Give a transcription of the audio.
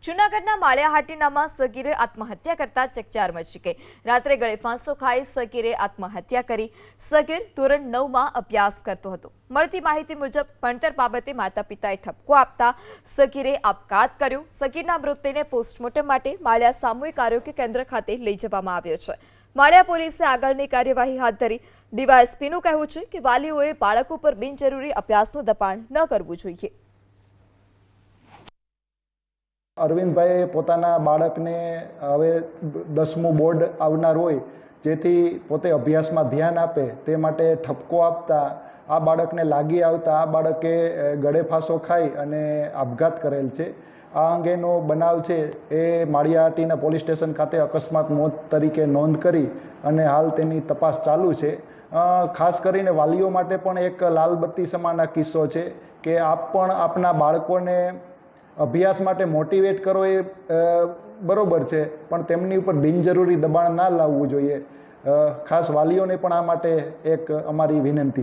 જૂનાગઢના માળિયા હાટીનામાં સગીરે આત્મહત્યા કરતા ચકચાર મચી ગઈ। રાત્રે ગળે ફાંસો ખાઈ સગીરે આત્મહત્યા કરી। સગીર ધોરણ 9માં અભ્યાસ કરતો હતો। મળતી માહિતી મુજબ ભણતર બાબતે માતા પિતાએ ઠપકો આપતા સગીરે આપઘાત કર્યો। સગીરના મૃતદેહને પોસ્ટમોર્ટમ માટે માળિયા સામૂહિક આરોગ્ય કેન્દ્ર ખાતે લઈ જવામાં આવ્યો છે। માળિયા પોલીસે આગળની કાર્યવાહી હાથ ધરી। ડીવાયએસપીનું કહેવું છે કે વાલીઓએ બાળકો પર બિનજરૂરી અભ્યાસનું દબાણ ન કરવું જોઈએ। અરવિંદભાઈએ પોતાના બાળકને હવે 10મું બોર્ડ આવનાર હોય જેથી પોતે અભ્યાસમાં ધ્યાન આપે તે માટે ઠપકો આપતા આ બાળકને લાગી આવતા આ બાળકે ગળે ફાંસો ખાઈ અને આપઘાત કરેલ છે। આ અંગેનો બનાવ છે એ માળિયા હાટીના પોલીસ સ્ટેશન ખાતે અકસ્માત મોત તરીકે નોંધ કરી અને હાલ તેની તપાસ ચાલુ છે। ખાસ કરીને વાલીઓ માટે પણ એક લાલબત્તી સમાન આ કિસ્સો છે કે આપ પણ આપના બાળકોને અભ્યાસ માટે મોટિવેટ કરો એ બરોબર છે, પણ તેમની ઉપર બિનજરૂરી દબાણ ના લાવવું જોઈએ। ખાસ વાલીઓને પણ આ માટે એક અમારી વિનંતી